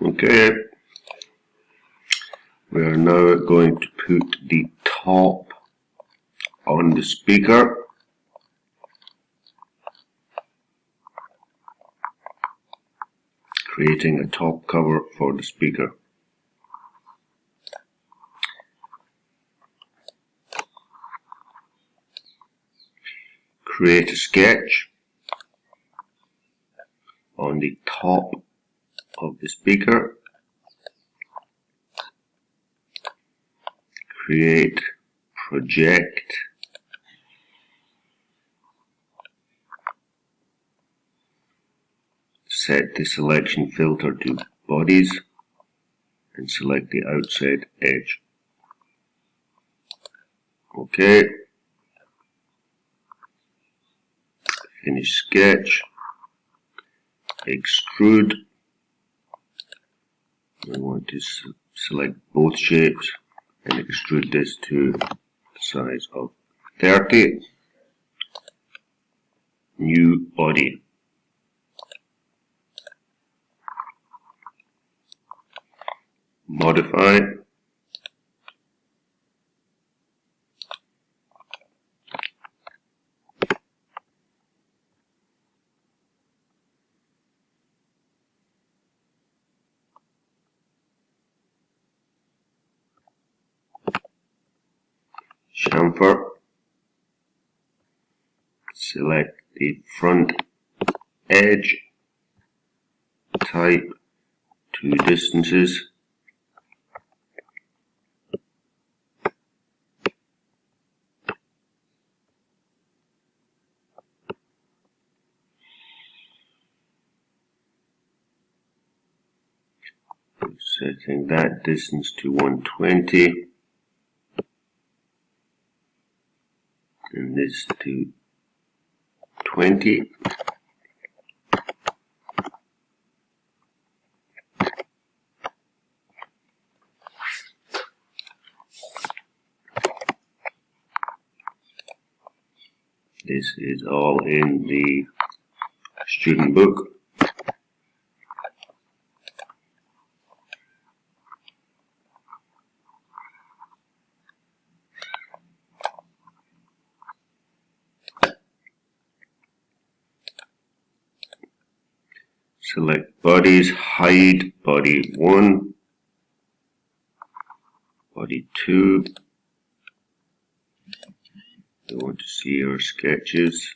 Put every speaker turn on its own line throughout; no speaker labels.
Okay, we are now going to put the top on the speaker. Creating a top cover for the speaker. Create a sketch on the top of the speaker. Create project. Set the selection filter to bodies and select the outside edge. Okay. Finish sketch. Extrude. We want to select both shapes and extrude this to the size of 30. New body. Modify. Chamfer. Select the front edge. Type 2 distances. Setting that distance to 120 and this to 20. This is all in the student book. Select bodies, hide body 1, body 2. We want to see our sketches.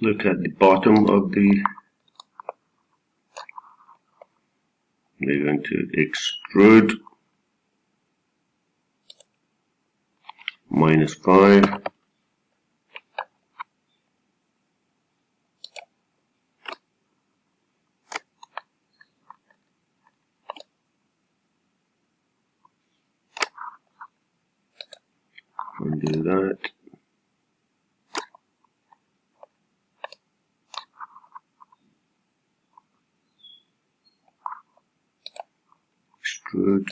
Look at the bottom of the, we're going to extrude -5. Undo that. Extrude.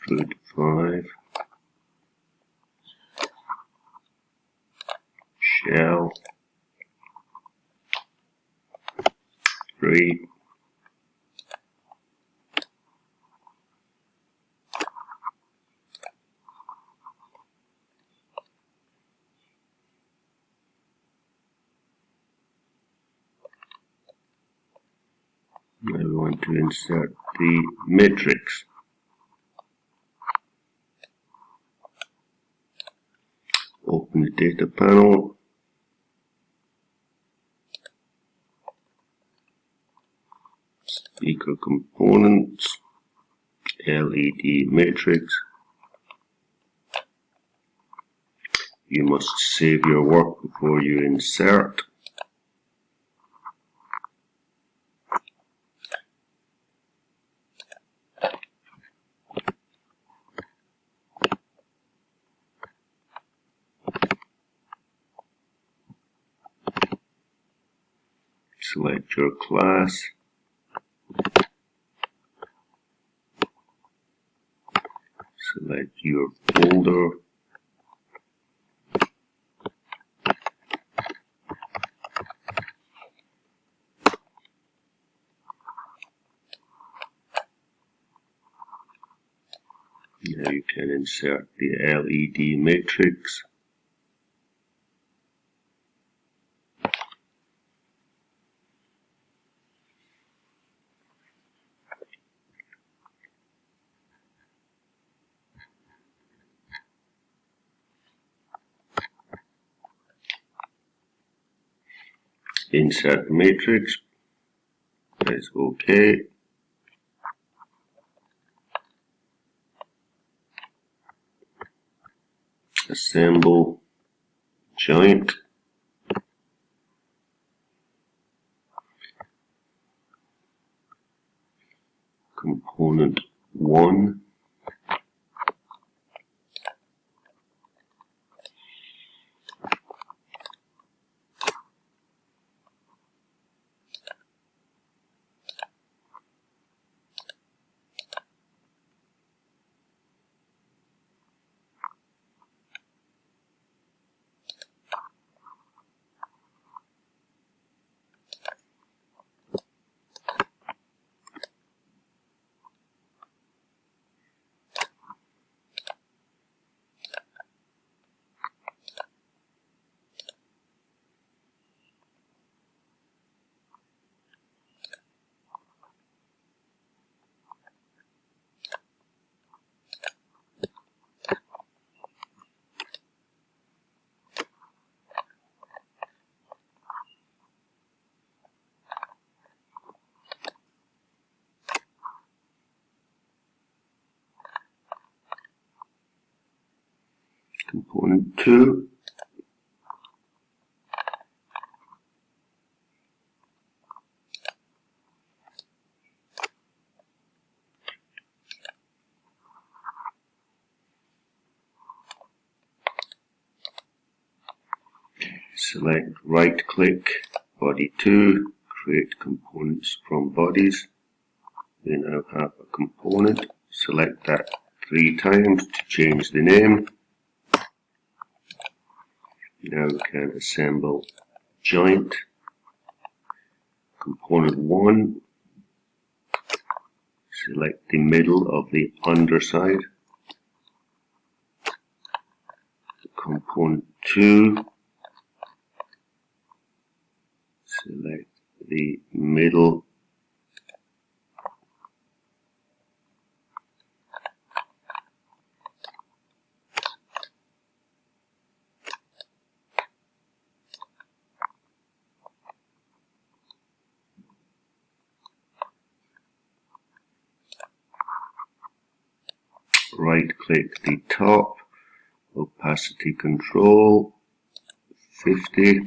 Extrude 5. Shell 3. Now we want to insert the matrix. Open the data panel. Speaker components. LED matrix. You must save your work before you insert. Select your class. Select your folder. Now you can insert the LED matrix. Insert matrix. Press OK. Assemble joint. Component 1. Component 2. Select right click body 2, create components from bodies. We now have a component. Select that 3 times to change the name. Now we can assemble joint. Component 1. Select the middle of the underside. Component 2. Select the middle right click the top, opacity control 50,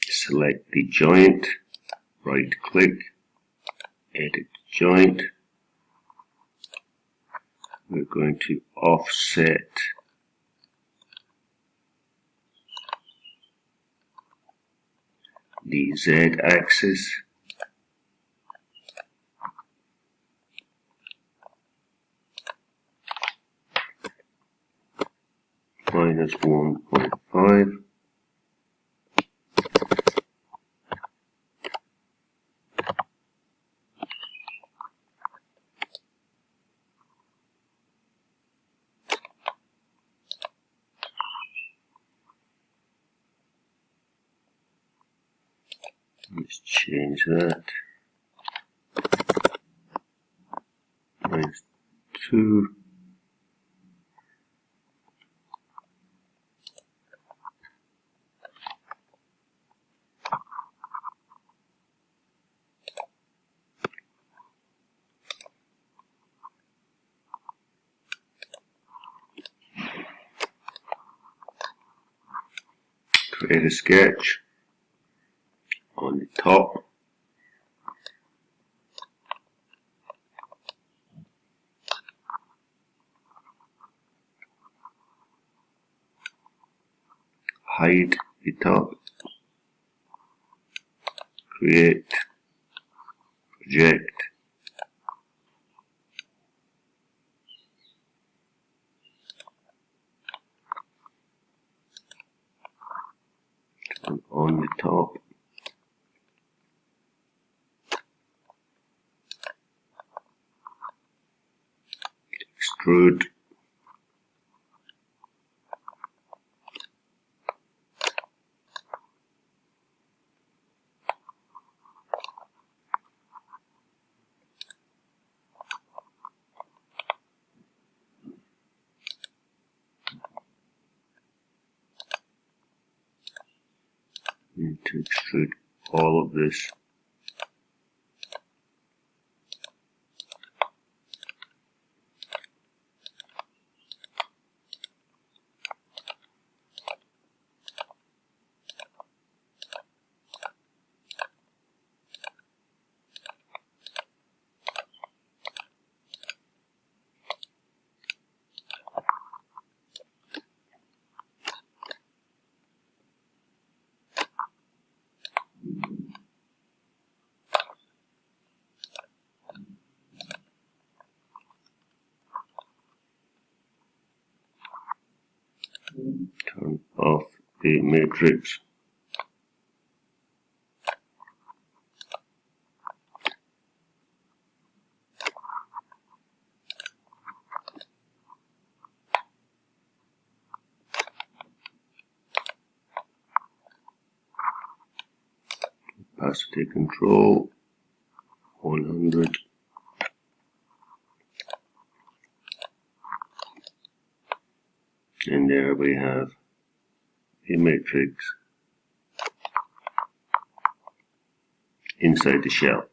select the joint, right click, edit joint. We're going to offset the Z axis. Minus 1.5. Let's change that. Minus 2. Create a sketch on the top. Hide the top. Create. Project. Turn on the top. Extrude. Need to extrude all of this. Turn off the matrix. Opacity control 100. And there we have the matrix inside the shell.